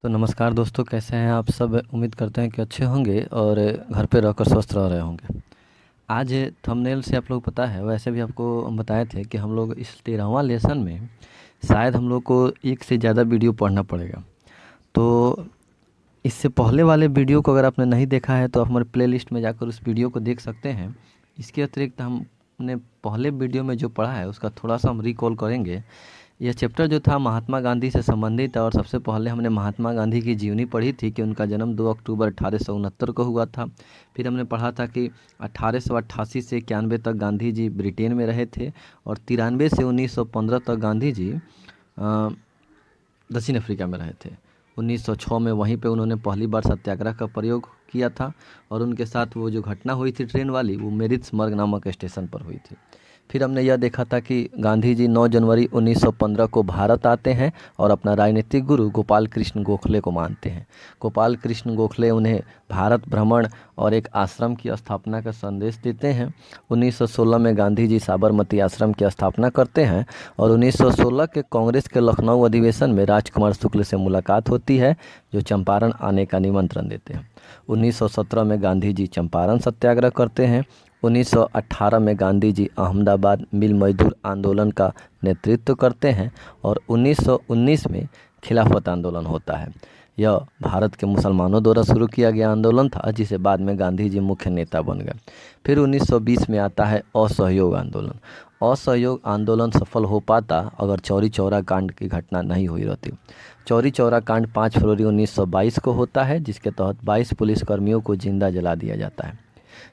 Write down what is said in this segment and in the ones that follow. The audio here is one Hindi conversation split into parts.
तो नमस्कार दोस्तों, कैसे हैं आप सब। उम्मीद करते हैं कि अच्छे होंगे और घर पे रहकर स्वस्थ रह रहे होंगे। आज थंबनेल से आप लोग पता है, वैसे भी आपको हम बताए थे कि हम लोग इस 13वां लेसन में शायद हम लोग को एक से ज़्यादा वीडियो पढ़ना पड़ेगा। तो इससे पहले वाले वीडियो को अगर आपने नहीं देखा है तो आप हमारे प्लेलिस्ट में जाकर उस वीडियो को देख सकते हैं। इसके अतिरिक्त हमने पहले वीडियो में जो पढ़ा है उसका थोड़ा सा हम रिकॉल करेंगे। यह चैप्टर जो था महात्मा गांधी से संबंधित है और सबसे पहले हमने महात्मा गांधी की जीवनी पढ़ी थी कि उनका जन्म 2 अक्टूबर 1869 को हुआ था। फिर हमने पढ़ा था कि 1888 से 91 तक गांधी जी ब्रिटेन में रहे थे और 93 से 1915 तक गांधी जी दक्षिण अफ्रीका में रहे थे। 1906 में वहीं पे उन्होंने पहली बार सत्याग्रह का प्रयोग किया था और उनके साथ वो जो घटना हुई थी ट्रेन वाली, वो मेरिट्सबर्ग नामक स्टेशन पर हुई थी। फिर हमने यह देखा था कि गांधी जी 9 जनवरी 1915 को भारत आते हैं और अपना राजनीतिक गुरु गोपाल कृष्ण गोखले को मानते हैं। गोपाल कृष्ण गोखले उन्हें भारत भ्रमण और एक आश्रम की स्थापना का संदेश देते हैं। 1916 में गांधी जी साबरमती आश्रम की स्थापना करते हैं और 1916 के कांग्रेस के लखनऊ अधिवेशन में राजकुमार शुक्ल से मुलाकात होती है, जो चंपारण आने का निमंत्रण देते हैं। 1917 में गांधी जी चंपारण सत्याग्रह करते हैं। 1918 में गांधी जी अहमदाबाद मिल मजदूर आंदोलन का नेतृत्व करते हैं और 1919 में खिलाफत आंदोलन होता है। यह भारत के मुसलमानों द्वारा शुरू किया गया आंदोलन था, जिसे बाद में गांधी जी मुख्य नेता बन गए। फिर 1920 में आता है असहयोग आंदोलन। असहयोग आंदोलन सफल हो पाता अगर चौरी चौरा कांड की घटना नहीं हुई रहती। चौरी चौरा कांड 5 फरवरी 1922 को होता है, जिसके तहत 22 पुलिसकर्मियों को जिंदा जला दिया जाता है।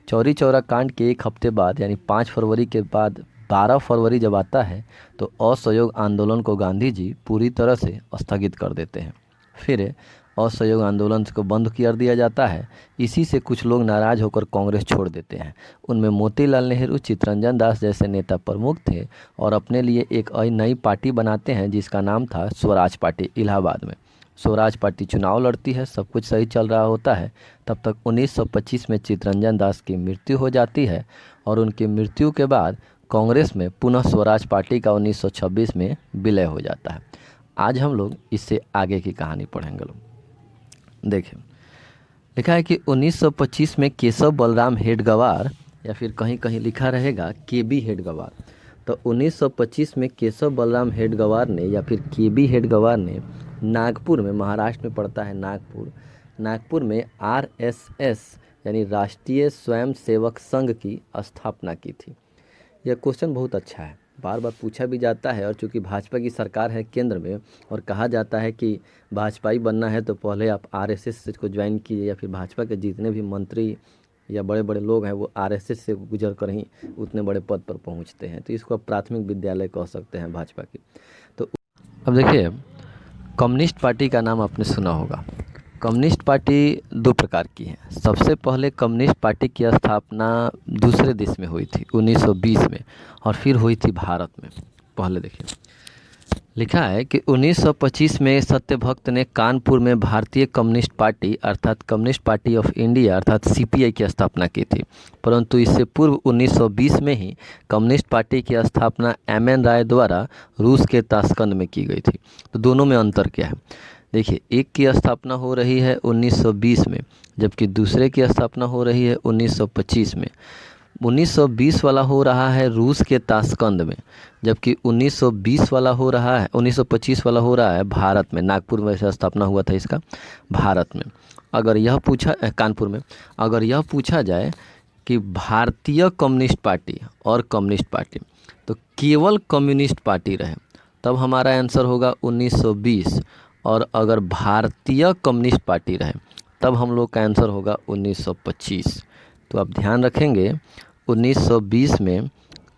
चौरी चौरा कांड के एक हफ्ते बाद यानी 5 फरवरी के बाद 12 फरवरी जब आता है तो असहयोग आंदोलन को गांधी जी पूरी तरह से स्थगित कर देते हैं। फिर असहयोग आंदोलन को बंद कर दिया जाता है। इसी से कुछ लोग नाराज होकर कांग्रेस छोड़ देते हैं। उनमें मोतीलाल नेहरू, चित्तरंजन दास जैसे नेता प्रमुख थे और अपने लिए एक नई पार्टी बनाते हैं जिसका नाम था स्वराज पार्टी। इलाहाबाद में स्वराज पार्टी चुनाव लड़ती है, सब कुछ सही चल रहा होता है। तब तक 1925 में चित्तरंजन दास की मृत्यु हो जाती है और उनकी मृत्यु के बाद कांग्रेस में पुनः स्वराज पार्टी का 1926 में विलय हो जाता है। आज हम लोग इससे आगे की कहानी पढ़ेंगे। लोग देखिए, लिखा है कि 1925 में केशव बलराम हेडगवार, या फिर कहीं कहीं लिखा रहेगा केबी हेडगवार। तो 1925 में केशव बलराम हेडगवार ने या फिर केबी हेडगवार ने नागपुर में, महाराष्ट्र में पड़ता है नागपुर में आरएसएस यानी राष्ट्रीय स्वयंसेवक संघ की स्थापना की थी। यह क्वेश्चन बहुत अच्छा है, बार बार पूछा भी जाता है। और चूंकि भाजपा की सरकार है केंद्र में और कहा जाता है कि भाजपाई बनना है तो पहले आप आरएसएस को ज्वाइन कीजिए, या फिर भाजपा के जितने भी मंत्री या बड़े बड़े लोग हैं वो आरएसएस से गुजर कर ही उतने बड़े पद पर पहुंचते हैं। तो इसको आप प्राथमिक विद्यालय कह सकते हैं भाजपा की। तो अब देखिए, कम्युनिस्ट पार्टी का नाम आपने सुना होगा। कम्युनिस्ट पार्टी दो प्रकार की है। सबसे पहले कम्युनिस्ट पार्टी की स्थापना दूसरे देश में हुई थी 1920 में, और फिर हुई थी भारत में। पहले देखिए, लिखा है कि 1925 में सत्यभक्त ने कानपुर में भारतीय कम्युनिस्ट पार्टी अर्थात कम्युनिस्ट पार्टी ऑफ इंडिया अर्थात सीपीआई की स्थापना की थी। परंतु इससे पूर्व 1920 में ही कम्युनिस्ट पार्टी की स्थापना एम एन राय द्वारा रूस के ताशकंद में की गई थी। तो दोनों में अंतर क्या है? देखिए, एक की स्थापना हो रही है 1920 में, जबकि दूसरे की स्थापना हो रही है 1925 में। 1920 वाला हो रहा है रूस के ताशकंद में, जबकि 1920 वाला हो रहा है 1925 वाला हो रहा है भारत में। नागपुर में से स्थापना हुआ था इसका, भारत में। अगर यह पूछा कानपुर में, अगर यह पूछा जाए कि भारतीय कम्युनिस्ट पार्टी और कम्युनिस्ट पार्टी, तो केवल कम्युनिस्ट पार्टी रहे तब हमारा आंसर होगा 1920, और अगर भारतीय कम्युनिस्ट पार्टी रहे तब हम लोग का आंसर होगा 1925। तो आप ध्यान रखेंगे 1920 में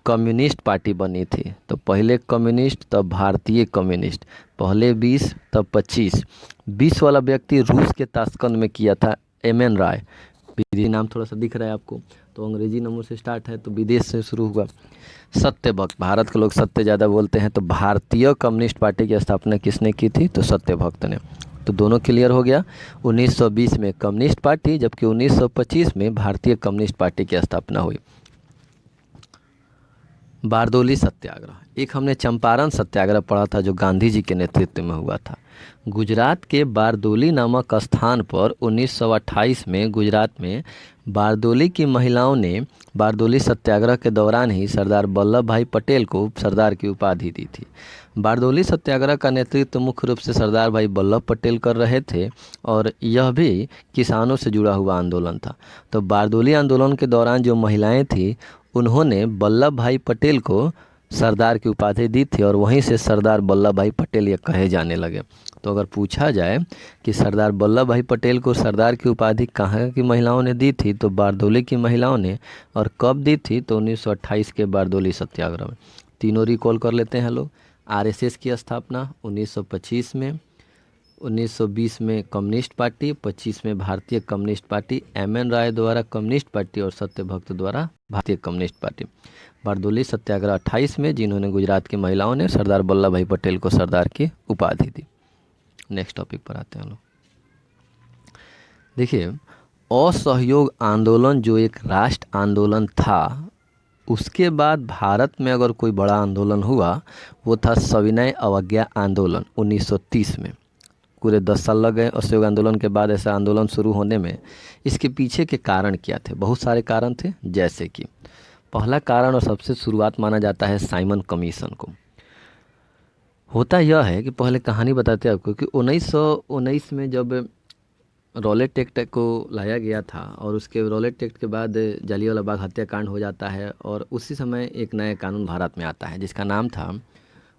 कम्युनिस्ट पार्टी बनी थी, तो पहले कम्युनिस्ट तब भारतीय कम्युनिस्ट, पहले 20 तब 25। 20 वाला व्यक्ति रूस के ताशकंद में किया था एम एन राय। विदेशी नाम थोड़ा सा दिख रहा है आपको, तो अंग्रेजी नामों से स्टार्ट है तो विदेश से शुरू हुआ। सत्यभक्त, भारत के लोग सत्य ज़्यादा बोलते हैं, तो भारतीय कम्युनिस्ट पार्टी की स्थापना किसने की थी? तो सत्यभक्त ने। तो दोनों क्लियर हो गया। 1920 में कम्युनिस्ट पार्टी, जबकि 1925 में भारतीय कम्युनिस्ट पार्टी की स्थापना हुई। बारदोली सत्याग्रह, एक हमने चंपारण सत्याग्रह पढ़ा था जो गांधी जी के नेतृत्व में हुआ था। गुजरात के बारदोली नामक स्थान पर 1928 में गुजरात में बारदोली की महिलाओं ने बारदोली सत्याग्रह के दौरान ही सरदार वल्लभ भाई पटेल को सरदार की उपाधि दी थी। बारदोली सत्याग्रह का नेतृत्व मुख्य रूप से सरदार भाई वल्लभ पटेल कर रहे थे और यह भी किसानों से जुड़ा हुआ आंदोलन था। तो बारदोली आंदोलन के दौरान जो महिलाएं थी उन्होंने वल्लभ भाई पटेल को सरदार की उपाधि दी थी और वहीं से सरदार वल्लभ भाई पटेल ये कहे जाने लगे। तो अगर पूछा जाए कि सरदार वल्लभ भाई पटेल को सरदार की उपाधि कहाँ की महिलाओं ने दी थी, तो बारदोली की महिलाओं ने। और कब दी थी, तो 1928 के बारदोली सत्याग्रह में। तीनों रिकॉल कर लेते हैं लोग। आरएसएस की स्थापना 1925 में, 1920 में कम्युनिस्ट पार्टी, 25 में भारतीय कम्युनिस्ट पार्टी, एमएन राय द्वारा कम्युनिस्ट पार्टी और सत्यभक्त द्वारा भारतीय कम्युनिस्ट पार्टी। बारदोली सत्याग्रह 28 में, जिन्होंने गुजरात की महिलाओं ने सरदार वल्लभ भाई पटेल को सरदार की उपाधि दी। नेक्स्ट टॉपिक पर आते हैं लोग। देखिए, असहयोग आंदोलन जो एक राष्ट्र आंदोलन था, उसके बाद भारत में अगर कोई बड़ा आंदोलन हुआ वो था सविनय अवज्ञा आंदोलन 1930 में। पूरे 10 साल लग गए असहयोग आंदोलन के बाद ऐसा आंदोलन शुरू होने में। इसके पीछे के कारण क्या थे? बहुत सारे कारण थे, जैसे कि पहला कारण और सबसे शुरुआत माना जाता है साइमन कमीशन को। होता यह है कि पहले कहानी बताते हैं आपको कि 1919 में जब रॉलेट एक्ट को लाया गया था और उसके रॉलेट एक्ट के बाद जालियांवाला बाग हत्याकांड हो जाता है और उसी समय एक नया कानून भारत में आता है जिसका नाम था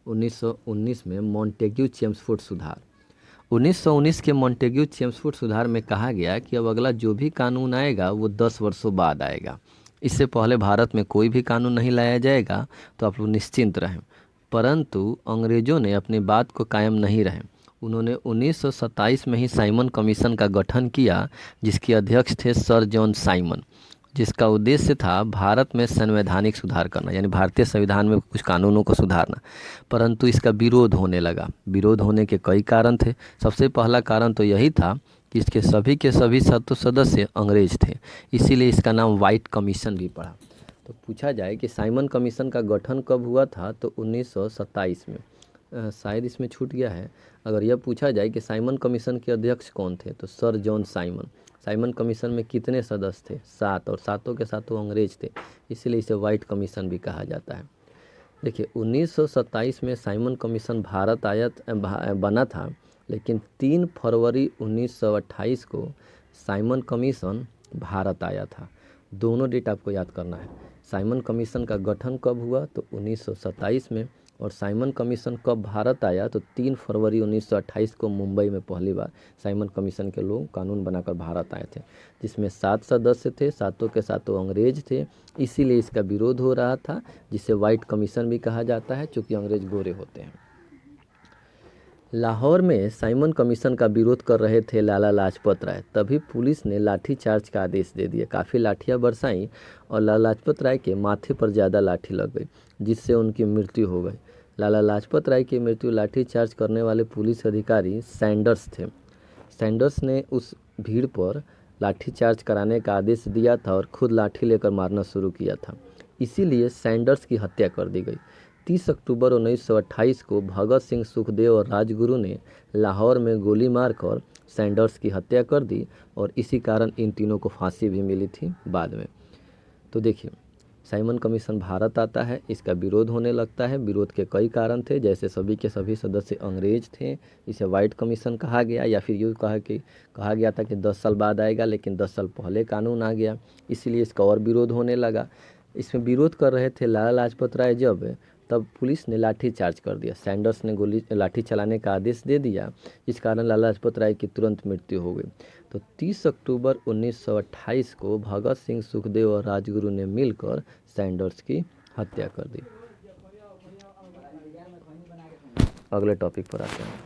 1919 में मॉन्टेग्यू चेम्सफोर्ड सुधार। 1919 के मॉन्टेग्यू चेम्सफोर्ड सुधार में कहा गया कि अब अगला जो भी कानून आएगा वो 10 वर्षों बाद आएगा। इससे पहले भारत में कोई भी कानून नहीं लाया जाएगा, तो आप लोग निश्चिंत रहें। परंतु अंग्रेजों ने अपनी बात को कायम नहीं रहे। उन्होंने 1927 में ही साइमन कमीशन का गठन किया, जिसके अध्यक्ष थे सर जॉन साइमन, जिसका उद्देश्य था भारत में संवैधानिक सुधार करना, यानी भारतीय संविधान में कुछ कानूनों को सुधारना। परंतु इसका विरोध होने लगा। विरोध होने के कई कारण थे। सबसे पहला कारण तो यही था कि इसके सभी के सभी सदस्य अंग्रेज थे, इसीलिए इसका नाम वाइट कमीशन भी पड़ा। तो पूछा जाए कि साइमन कमीशन का गठन कब हुआ था, तो 1927 में। शायद इसमें छूट गया है। अगर यह पूछा जाए कि साइमन कमीशन के अध्यक्ष कौन थे, तो sir John Simon. Simon commission में कितने सदस्य थे? 7, और सातों के सातों अंग्रेज थे, इसीलिए इसे वाइट कमीशन भी कहा जाता है। देखिए, 1927 में साइमन कमीशन भारत बना था, लेकिन 3 फरवरी 1928 को साइमन कमीशन भारत आया था। दोनों डेट आपको याद करना है। साइमन कमीशन का गठन कब हुआ, तो 1927 में, और साइमन कमीशन कब भारत आया, तो 3 फरवरी 1928 को मुंबई में पहली बार साइमन कमीशन के लोग कानून बनाकर भारत आए थे, जिसमें 7 सदस्य थे, सातों के सातों अंग्रेज थे। इसीलिए इसका विरोध हो रहा था, जिसे वाइट कमीशन भी कहा जाता है, चूँकि अंग्रेज गोरे होते हैं। लाहौर में साइमन कमीशन का विरोध कर रहे थे लाला लाजपत राय। तभी पुलिस ने लाठीचार्ज का आदेश दे दिया। काफ़ी लाठियाँ बरसाईं और लाला लाजपत राय के माथे पर ज़्यादा लाठी लग गई, जिससे उनकी मृत्यु हो गई। लाला लाजपत राय की मृत्यु लाठीचार्ज करने वाले पुलिस अधिकारी सैंडर्स थे। सैंडर्स ने उस भीड़ पर लाठीचार्ज कराने का आदेश दिया था और खुद लाठी लेकर मारना शुरू किया था। इसीलिए सैंडर्स की हत्या कर दी गई। 30 अक्टूबर 1928 को भगत सिंह, सुखदेव और राजगुरु ने लाहौर में गोली मारकर सैंडर्स की हत्या कर दी और इसी कारण इन तीनों को फांसी भी मिली थी बाद में। तो देखिए, साइमन कमीशन भारत आता है, इसका विरोध होने लगता है। विरोध के कई कारण थे, जैसे सभी के सभी सदस्य अंग्रेज थे, इसे वाइट कमीशन कहा गया, या फिर यूँ कहा गया था कि 10 साल बाद आएगा, लेकिन 10 साल पहले कानून आ गया, इसलिए इसका और विरोध होने लगा। इसमें विरोध कर रहे थे लाला लाजपत राय जब, तब पुलिस ने लाठी चार्ज कर दिया। सैंडर्स ने लाठी चलाने का आदेश दे दिया, इस कारण लाला लाजपत राय की तुरंत मृत्यु हो गई। तो 30 अक्टूबर 1928 को भगत सिंह, सुखदेव और राजगुरु ने मिलकर सैंडर्स की हत्या कर दी। अगले टॉपिक पर आते हैं।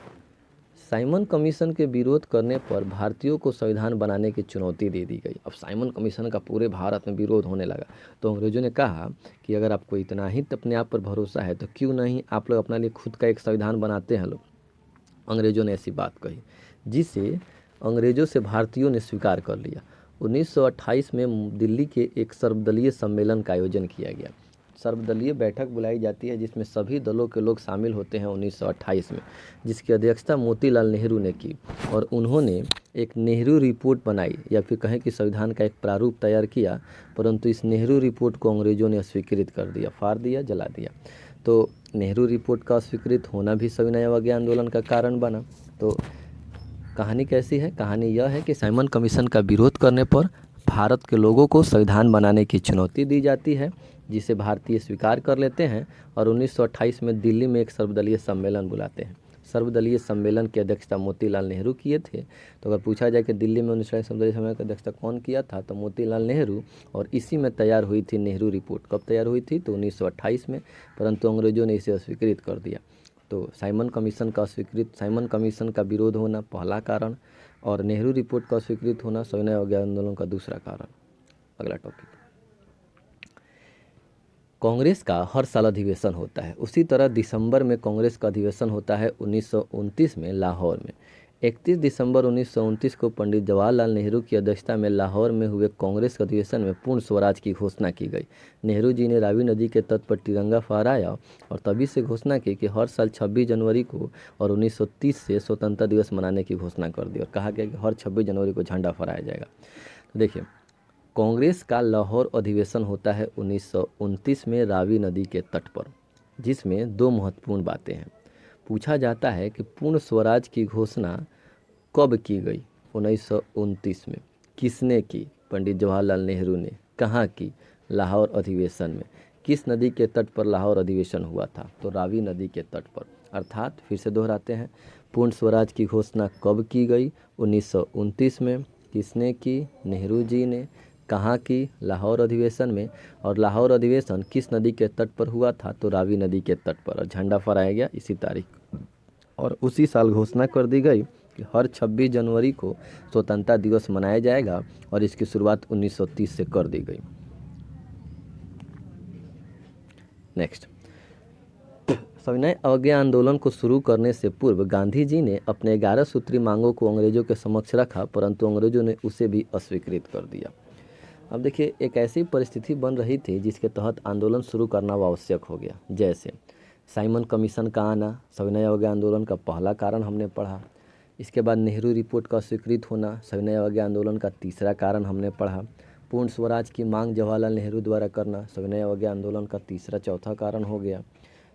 साइमन कमीशन के विरोध करने पर भारतीयों को संविधान बनाने की चुनौती दे दी गई। अब साइमन कमीशन का पूरे भारत में विरोध होने लगा, तो अंग्रेजों ने कहा कि अगर आपको इतना ही अपने आप पर भरोसा है तो क्यों नहीं आप लोग अपने लिए खुद का एक संविधान बनाते हैं लोग। अंग्रेजों ने ऐसी बात कही, जिसे अंग्रेजों से भारतीयों ने स्वीकार कर लिया। 1928 में दिल्ली के एक सर्वदलीय सम्मेलन का आयोजन किया गया। सर्वदलीय बैठक बुलाई जाती है जिसमें सभी दलों के लोग शामिल होते हैं 1928 में, जिसकी अध्यक्षता मोतीलाल नेहरू ने की। और उन्होंने एक नेहरू रिपोर्ट बनाई, या फिर कहें कि संविधान का एक प्रारूप तैयार किया, परंतु इस नेहरू रिपोर्ट को अंग्रेजों ने अस्वीकृत कर दिया, फाड़ दिया, जला दिया। तो नेहरू रिपोर्ट का अस्वीकृत होना भी सविनय अवज्ञा आंदोलन का कारण बना। तो कहानी कैसी है? कहानी यह है कि साइमन कमीशन का विरोध करने पर भारत के लोगों को संविधान बनाने की चुनौती दी जाती है, जिसे भारतीय स्वीकार कर लेते हैं और 1928 में दिल्ली में एक सर्वदलीय सम्मेलन बुलाते हैं। सर्वदलीय सम्मेलन की अध्यक्षता मोतीलाल नेहरू किए थे। तो अगर पूछा जाए कि दिल्ली में 1928 सर्वदलीय सम्मेलन की अध्यक्षता कौन किया था, तो मोतीलाल नेहरू। और इसी में तैयार हुई थी नेहरू रिपोर्ट। कब तैयार हुई थी? तो 1928 में, परंतु अंग्रेजों ने इसे अस्वीकृत कर दिया। तो साइमन कमीशन का विरोध होना पहला कारण, और नेहरू रिपोर्ट का स्वीकृत होना सविनय अवज्ञा आंदोलन का दूसरा कारण। अगला टॉपिक, कांग्रेस का हर साल अधिवेशन होता है। उसी तरह दिसंबर में कांग्रेस का अधिवेशन होता है 1929 में लाहौर में। 31 दिसंबर 1929 को पंडित जवाहरलाल नेहरू की अध्यक्षता में लाहौर में हुए कांग्रेस के अधिवेशन में पूर्ण स्वराज की घोषणा की गई। नेहरू जी ने रावी नदी के तट पर तिरंगा फहराया और तभी से घोषणा की कि हर साल 26 जनवरी को और 1930 से स्वतंत्रता दिवस मनाने की घोषणा कर दी, और कहा गया कि हर 26 जनवरी को झंडा फहराया जाएगा। तो देखिए, कांग्रेस का लाहौर अधिवेशन होता है 1929 में रावी नदी के तट पर, जिसमें दो महत्वपूर्ण बातें हैं। पूछा जाता है कि पूर्ण स्वराज की घोषणा कब की गई? 1929 में। किसने की? पंडित जवाहरलाल नेहरू ने। कहाँ की? लाहौर अधिवेशन में। किस नदी के तट पर लाहौर अधिवेशन हुआ था? तो रावी नदी के तट पर। अर्थात फिर से दोहराते हैं, पूर्ण स्वराज की घोषणा कब की गई? 1929 में। किसने की? नेहरू जी ने। कहाँ की? लाहौर अधिवेशन में। और लाहौर अधिवेशन किस नदी के तट पर हुआ था? तो रावी नदी के तट पर। और झंडा फहराया गया इसी तारीख, और उसी साल घोषणा कर दी गई कि हर 26 जनवरी को स्वतंत्रता दिवस मनाया जाएगा, और इसकी शुरुआत 1930 से कर दी गई। नेक्स्ट, सविनय अवज्ञा आंदोलन को शुरू करने से पूर्व गांधी जी ने अपने 11 सूत्री मांगों को अंग्रेजों के समक्ष रखा, परंतु अंग्रेजों ने उसे भी अस्वीकृत कर दिया। अब देखिए, एक ऐसी परिस्थिति बन रही थी जिसके तहत आंदोलन शुरू करना आवश्यक हो गया। जैसे साइमन कमीशन का आना सविनय अवज्ञा आंदोलन का पहला कारण हमने पढ़ा। इसके बाद नेहरू रिपोर्ट का स्वीकृत होना सविनय अवज्ञा आंदोलन का तीसरा कारण हमने पढ़ा। पूर्ण स्वराज की मांग जवाहरलाल नेहरू द्वारा करना सविनय अवज्ञा आंदोलन का तीसरा चौथा कारण हो गया।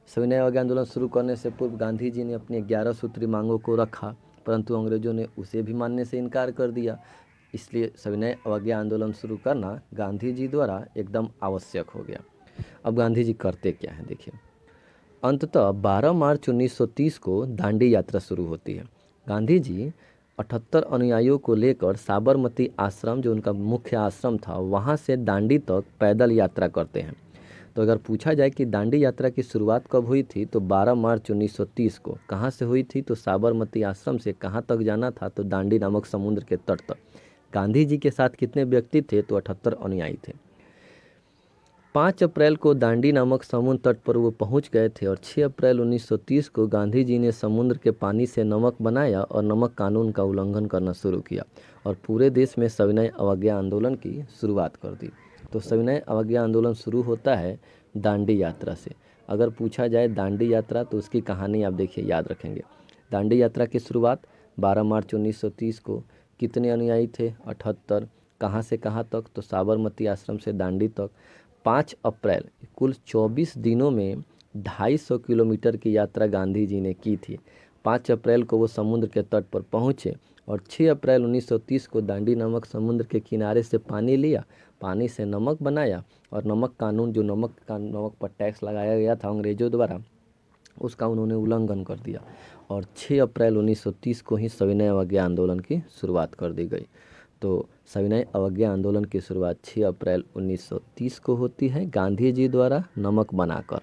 सविनय अवज्ञा आंदोलन शुरू करने से पूर्व गांधी जी ने अपनी 11 सूत्री मांगों को रखा, परंतु अंग्रेजों ने उसे भी मानने से इनकार कर दिया। इसलिए सविनय अवज्ञा आंदोलन शुरू करना गांधी जी द्वारा एकदम आवश्यक हो गया। अब गांधी जी करते क्या हैं, देखिए। अंततः 12 मार्च 1930 को दांडी यात्रा शुरू होती है। गांधी जी 78 अनुयायियों को लेकर साबरमती आश्रम, जो उनका मुख्य आश्रम था, वहां से दांडी तक पैदल यात्रा करते हैं। तो अगर पूछा जाए कि दांडी यात्रा की शुरुआत कब हुई थी, तो 12 मार्च 1930 को। कहाँ से हुई थी? तो साबरमती आश्रम से कहाँ तक जाना था? तो दांडी नामक समुद्र के तट तक। गांधी जी के साथ कितने व्यक्ति थे? तो 78 अनुयायी थे। 5 अप्रैल को दांडी नामक समुद्र तट पर वो पहुंच गए थे, और 6 अप्रैल 1930 को गांधी जी ने समुद्र के पानी से नमक बनाया और नमक कानून का उल्लंघन करना शुरू किया, और पूरे देश में सविनय अवज्ञा आंदोलन की शुरुआत कर दी। तो सविनय अवज्ञा आंदोलन शुरू होता है दांडी यात्रा से। अगर पूछा जाए दांडी यात्रा, तो उसकी कहानी आप देखिए, याद रखेंगे। दांडी यात्रा की शुरुआत 12 मार्च 1930 को। कितने अनुयायी थे? 78। कहाँ से कहाँ तक? तो साबरमती आश्रम से दांडी तक। 5 अप्रैल, कुल 24 दिनों में 250 किलोमीटर की यात्रा गांधी जी ने की थी। 5 अप्रैल को वो समुद्र के तट पर पहुँचे, और 6 अप्रैल 1930 को दांडी नामक समुद्र के किनारे से पानी लिया, पानी से नमक बनाया, और नमक कानून, जो नमक पर टैक्स लगाया गया था अंग्रेजों द्वारा, उसका उन्होंने उल्लंघन कर दिया, और 6 अप्रैल 1930 को ही सविनय अवज्ञा आंदोलन की शुरुआत कर दी गई। तो सविनय अवज्ञा आंदोलन की शुरुआत 6 अप्रैल 1930 को होती है गांधी जी द्वारा नमक बनाकर।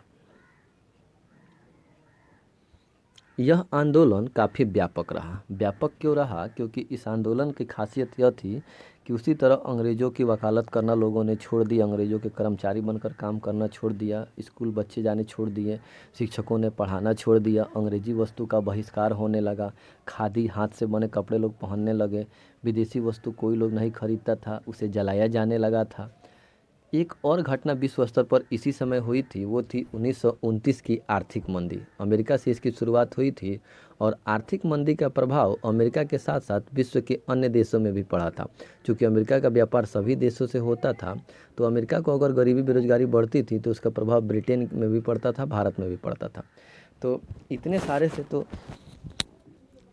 यह आंदोलन काफ़ी व्यापक रहा। व्यापक क्यों रहा? क्योंकि इस आंदोलन की खासियत यह थी कि उसी तरह अंग्रेज़ों की वकालत करना लोगों ने छोड़ दी, अंग्रेज़ों के कर्मचारी बनकर काम करना छोड़ दिया, स्कूल बच्चे जाने छोड़ दिए, शिक्षकों ने पढ़ाना छोड़ दिया, अंग्रेज़ी वस्तु का बहिष्कार होने लगा, खादी हाथ से बने कपड़े लोग पहनने लगे, विदेशी वस्तु कोई लोग नहीं खरीदता था, उसे जलाया जाने लगा था। एक और घटना विश्व स्तर पर इसी समय हुई थी, वो थी 1929 की आर्थिक मंदी। अमेरिका से इसकी शुरुआत हुई थी और आर्थिक मंदी का प्रभाव अमेरिका के साथ साथ विश्व के अन्य देशों में भी पड़ा था। चूँकि अमेरिका का व्यापार सभी देशों से होता था, तो अमेरिका को अगर गरीबी बेरोजगारी बढ़ती थी तो उसका प्रभाव ब्रिटेन में भी पड़ता था, भारत में भी पड़ता था। तो इतने सारे से तो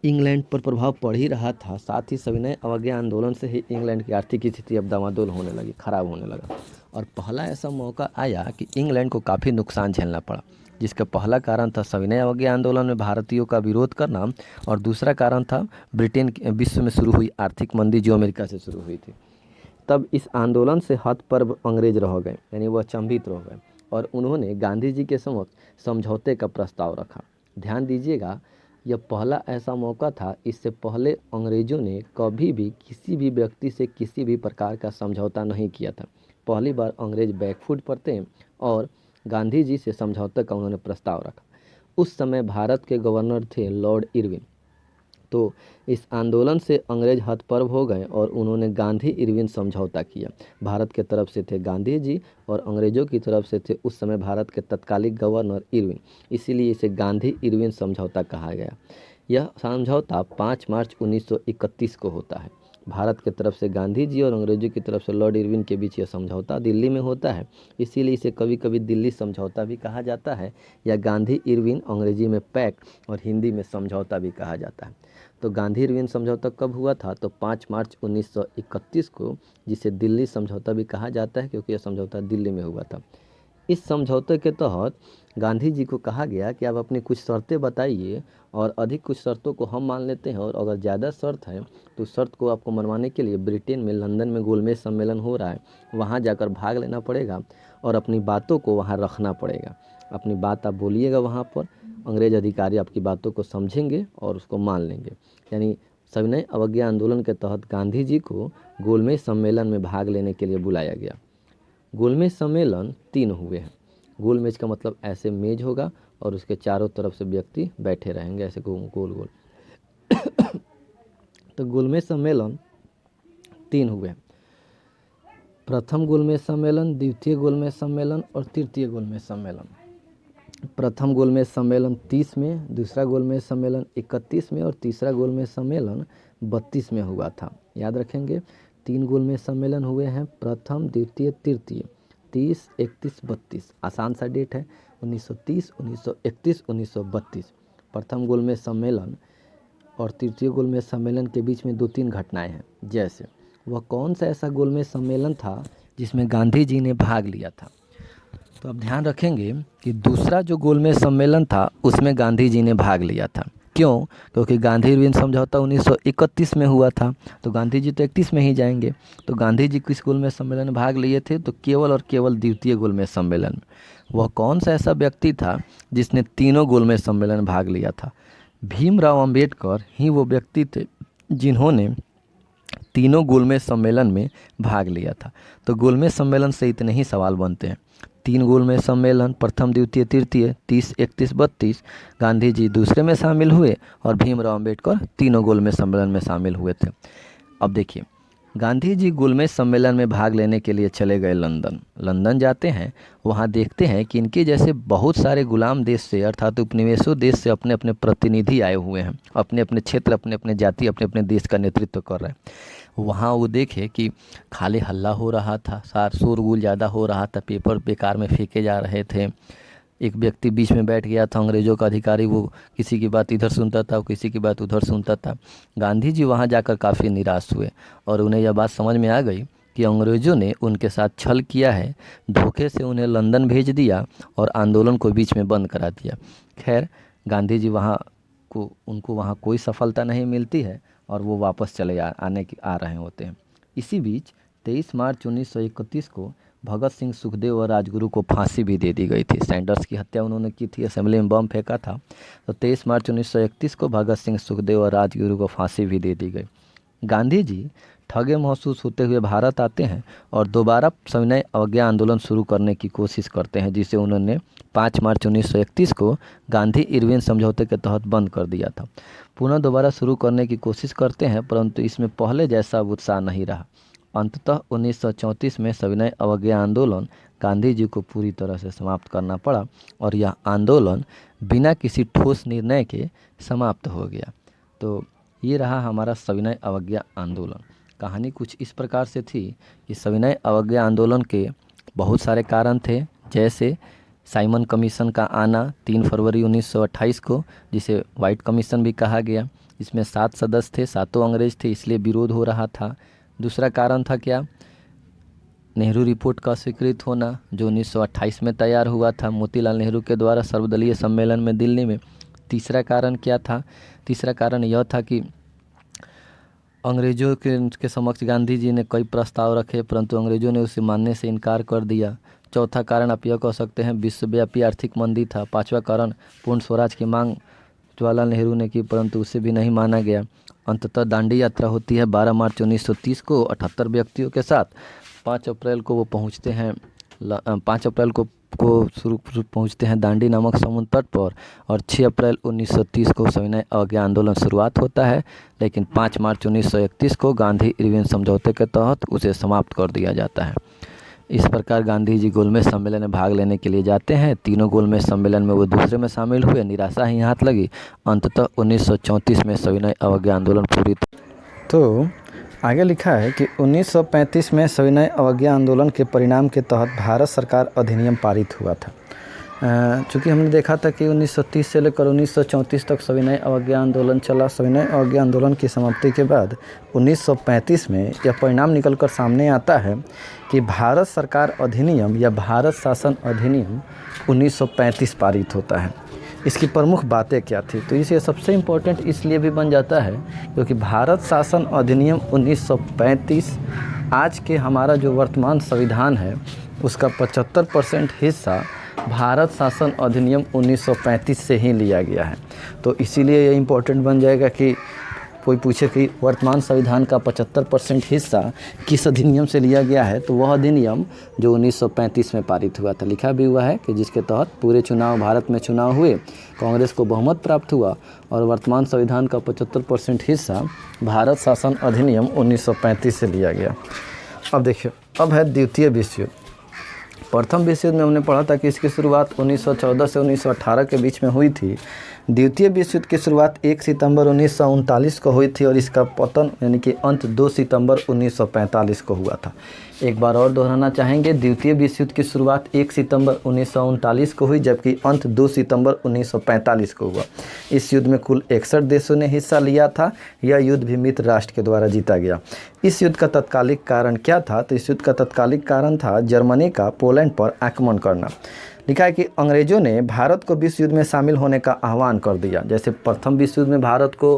इंग्लैंड पर प्रभाव पड़ ही रहा था, साथ ही सविनय अवज्ञा आंदोलन से ही इंग्लैंड की आर्थिक स्थिति अब डामाडोल होने लगी, खराब होने लगा। और पहला ऐसा मौका आया कि इंग्लैंड को काफ़ी नुकसान झेलना पड़ा, जिसका पहला कारण था सविनय अवज्ञा आंदोलन में भारतीयों का विरोध करना, और दूसरा कारण था ब्रिटेन विश्व में शुरू हुई आर्थिक मंदी जो अमेरिका से शुरू हुई थी। तब इस आंदोलन से हतप्रभ अंग्रेज रह गए, यानी वह अचंभित रह गए, और उन्होंने गांधी जी के समक्ष समझौते का प्रस्ताव रखा। ध्यान दीजिएगा, यह पहला ऐसा मौका था, इससे पहले अंग्रेजों ने कभी भी किसी भी व्यक्ति से किसी भी प्रकार का समझौता नहीं किया था। पहली बार अंग्रेज बैकफुट पर थे और गांधी जी से समझौते का उन्होंने प्रस्ताव रखा। उस समय भारत के गवर्नर थे लॉर्ड इरविन। तो इस आंदोलन से अंग्रेज हतप्रभ हो गए और उन्होंने गांधी इरविन समझौता किया। भारत के तरफ से थे गांधी जी और अंग्रेजों की तरफ से थे उस समय भारत के तत्कालिक गवर्नर इरविन, इसीलिए इसे गांधी इरविन समझौता कहा गया। यह समझौता 5 मार्च 1931 को होता है। भारत के तरफ से गांधी जी और अंग्रेजों की तरफ से लॉर्ड इरविन के बीच यह समझौता दिल्ली में होता है, इसीलिए इसे कभी कभी दिल्ली समझौता भी कहा जाता है, या गांधी इरविन अंग्रेजी में पैक्ट और हिंदी में समझौता भी कहा जाता है। तो गांधी इरविन समझौता कब हुआ था? तो 5 मार्च 1931 को, जिसे दिल्ली समझौता भी कहा जाता है क्योंकि यह समझौता दिल्ली में हुआ था। इस समझौते के तहत गांधी जी को कहा गया कि आप अपनी कुछ शर्तें बताइए और अधिक कुछ शर्तों को हम मान लेते हैं, और अगर ज़्यादा शर्त है तो शर्त को आपको मनवाने के लिए ब्रिटेन में लंदन में गोलमेज सम्मेलन हो रहा है, वहाँ जाकर भाग लेना पड़ेगा और अपनी बातों को वहाँ रखना पड़ेगा। अपनी बात आप बोलिएगा वहाँ पर, अंग्रेज अधिकारी आपकी बातों को समझेंगे और उसको मान लेंगे। यानी सविनय अवज्ञा आंदोलन के तहत गांधी जी को गोलमेज सम्मेलन में भाग लेने के लिए बुलाया गया। गोलमेज सम्मेलन 3 हुए हैं। गोलमेज का मतलब ऐसे मेज होगा और उसके चारों तरफ से व्यक्ति बैठे रहेंगे ऐसे गोल गोल। तो गोलमेज सम्मेलन 3 हुए। प्रथम गोलमेज सम्मेलन, द्वितीय गोलमेज सम्मेलन और तृतीय गोलमेज सम्मेलन। प्रथम गोलमेज सम्मेलन 30 में, दूसरा गोलमेज सम्मेलन 31 में और तीसरा गोलमेज सम्मेलन 32 में हुआ था। याद रखेंगे, 3 गोलमेज सम्मेलन हुए हैं, प्रथम, द्वितीय, तृतीय, 30, 31, 32। आसान सा डेट है, 1930, 1931, 1932। प्रथम गोलमेज सम्मेलन और तृतीय गोलमेज सम्मेलन के बीच में 2-3 घटनाएं हैं। जैसे वह कौन सा ऐसा गोलमेज सम्मेलन था जिसमें गांधी जी ने भाग लिया था? तो अब ध्यान रखेंगे कि दूसरा जो गोलमेज सम्मेलन था उसमें गांधी जी ने भाग लिया था। क्यों? क्योंकि गांधी इरविन समझौता 1931 में हुआ था, तो गांधी जी तो 31 में ही जाएंगे। तो गांधी जी किस गोलमेज सम्मेलन में भाग लिए थे? तो केवल और केवल द्वितीय गोलमेज सम्मेलन में। वह कौन सा ऐसा व्यक्ति था जिसने तीनों गोलमेज सम्मेलन में भाग लिया था? भीमराव अंबेडकर ही वो व्यक्ति थे जिन्होंने तीनों गोलमेज सम्मेलन में भाग लिया था। तो गोलमेज सम्मेलन से इतने ही सवाल बनते हैं। 3 गोलमेज सम्मेलन, प्रथम, द्वितीय, तृतीय, 30, 31, 32। गांधी जी दूसरे में शामिल हुए और भीमराव अंबेडकर तीनों गोलमेज सम्मेलन में शामिल हुए थे। अब देखिए, गांधी जी गोलमेज सम्मेलन में भाग लेने के लिए चले गए लंदन। लंदन जाते हैं, वहाँ देखते हैं कि इनके जैसे बहुत सारे गुलाम देश से अर्थात उपनिवेशों देश से अपने अपने प्रतिनिधि आए हुए हैं, अपने अपने क्षेत्र, अपने अपने जाति, अपने अपने देश का नेतृत्व कर रहे हैं। वहाँ वो देखे कि खाली हल्ला हो रहा था, शोरगुल ज़्यादा हो रहा था, पेपर बेकार में फेंके जा रहे थे। एक व्यक्ति बीच में बैठ गया था, अंग्रेज़ों का अधिकारी, वो किसी की बात इधर सुनता था, किसी की बात उधर सुनता था। गांधी जी वहाँ जाकर काफ़ी निराश हुए और उन्हें यह बात समझ में आ गई कि अंग्रेज़ों ने उनके साथ छल किया है, धोखे से उन्हें लंदन भेज दिया और आंदोलन को बीच में बंद करा दिया। खैर, गांधी जी उनको वहाँ कोई सफलता नहीं मिलती है और वो वापस चले आ रहे होते हैं। इसी बीच 23 मार्च 1931 को भगत सिंह, सुखदेव और राजगुरु को फांसी भी दे दी गई थी। सैंडर्स की हत्या उन्होंने की थी, असेंबली में बम फेंका था। तो 23 मार्च 1931 को भगत सिंह, सुखदेव और राजगुरु को फांसी भी दे दी गई। गांधी जी ठगे महसूस होते हुए भारत आते हैं और दोबारा सविनय अवज्ञा आंदोलन शुरू करने की कोशिश करते हैं, जिसे उन्होंने 5 मार्च 1931 को गांधी इरविन समझौते के तहत बंद कर दिया था। पुनः दोबारा शुरू करने की कोशिश करते हैं, परंतु इसमें पहले जैसा उत्साह नहीं रहा। अंततः 1934 में सविनय अवज्ञा आंदोलन गांधी जी को पूरी तरह से समाप्त करना पड़ा और यह आंदोलन बिना किसी ठोस निर्णय के समाप्त हो गया। तो ये रहा हमारा सविनय अवज्ञा आंदोलन। कहानी कुछ इस प्रकार से थी कि सविनय अवज्ञा आंदोलन के बहुत सारे कारण थे, जैसे साइमन कमीशन का आना 3 फरवरी 1928 को, जिसे वाइट कमीशन भी कहा गया। इसमें 7 सदस्य थे, 7 अंग्रेज थे, इसलिए विरोध हो रहा था। दूसरा कारण था क्या? नेहरू रिपोर्ट का स्वीकृत होना, जो 1928 में तैयार हुआ था मोतीलाल नेहरू के द्वारा सर्वदलीय सम्मेलन में दिल्ली में। तीसरा कारण क्या था? तीसरा कारण यह था कि अंग्रेज़ों के समक्ष गांधी जी ने कई प्रस्ताव रखे, परंतु अंग्रेज़ों ने उसे मानने से इनकार कर दिया। चौथा कारण आप यह कह सकते हैं विश्वव्यापी आर्थिक मंदी था। पांचवा कारण पूर्ण स्वराज की मांग जवाहरलाल नेहरू ने की, परंतु उसे भी नहीं माना गया। अंततः दांडी यात्रा होती है 12 मार्च 1930 को 78 व्यक्तियों के साथ। 5 अप्रैल को वो पहुंचते हैं 5 अप्रैल को पहुंचते हैं दांडी नामक समुद्र तट पर और 6 अप्रैल 1930 को सविनय अवज्ञा आंदोलन शुरुआत होता है, लेकिन 5 मार्च 1931 को गांधी इरविन समझौते के तहत उसे समाप्त कर दिया जाता है। इस प्रकार गांधी जी गोलमेज सम्मेलन में भाग लेने के लिए जाते हैं। तीनों गोलमेज सम्मेलन में वो दूसरे में शामिल हुए, निराशा ही हाथ लगी। अंततः 1934 में सविनय अवज्ञा आंदोलन पूरी। तो आगे लिखा है कि 1935 में सविनय अवज्ञा आंदोलन के परिणाम के तहत भारत सरकार अधिनियम पारित हुआ था। चूँकि हमने देखा था कि 1930 से लेकर 1934 तक सविनय अवज्ञा आंदोलन चला। सविनय अवज्ञा आंदोलन की समाप्ति के बाद 1935 में यह परिणाम निकलकर सामने आता है कि भारत सरकार अधिनियम या भारत शासन अधिनियम 1935 पारित होता है। इसकी प्रमुख बातें क्या थी? तो इसे सबसे इम्पोर्टेंट इसलिए भी बन जाता है क्योंकि भारत शासन अधिनियम 1935 आज के हमारा जो वर्तमान संविधान है उसका 75% हिस्सा भारत शासन अधिनियम 1935 से ही लिया गया है। तो इसीलिए ये इम्पोर्टेंट बन जाएगा कि कोई पूछे कि वर्तमान संविधान का 75% हिस्सा किस अधिनियम से लिया गया है, तो वह अधिनियम जो 1935 में पारित हुआ था। लिखा भी हुआ है कि जिसके तहत पूरे चुनाव भारत में चुनाव हुए, कांग्रेस को बहुमत प्राप्त हुआ और वर्तमान संविधान का 75% हिस्सा भारत शासन अधिनियम 1935 से लिया गया। अब देखिए, अब है द्वितीय विश्व युद्ध। प्रथम विश्व युद्ध में हमने पढ़ा था कि इसकी शुरुआत 1914 से 1918 के बीच में हुई थी। द्वितीय विश्व युद्ध की शुरुआत 1 सितंबर 1939 को हुई थी और इसका पतन यानी कि अंत 2 सितंबर 1945 को हुआ था। एक बार और दोहराना चाहेंगे, द्वितीय विश्व युद्ध की शुरुआत 1 सितंबर 1939 को हुई, जबकि अंत 2 सितंबर 1945 को हुआ। इस युद्ध में कुल 61 देशों ने हिस्सा लिया था। यह युद्ध भी मित्र राष्ट्र के द्वारा जीता गया। इस युद्ध का तत्कालिक कारण क्या था? तो इस युद्ध का तत्कालिक कारण था जर्मनी का पोलैंड पर आक्रमण करना। लिखा है कि अंग्रेज़ों ने भारत को विश्व युद्ध में शामिल होने का आह्वान कर दिया। जैसे प्रथम विश्व युद्ध में भारत को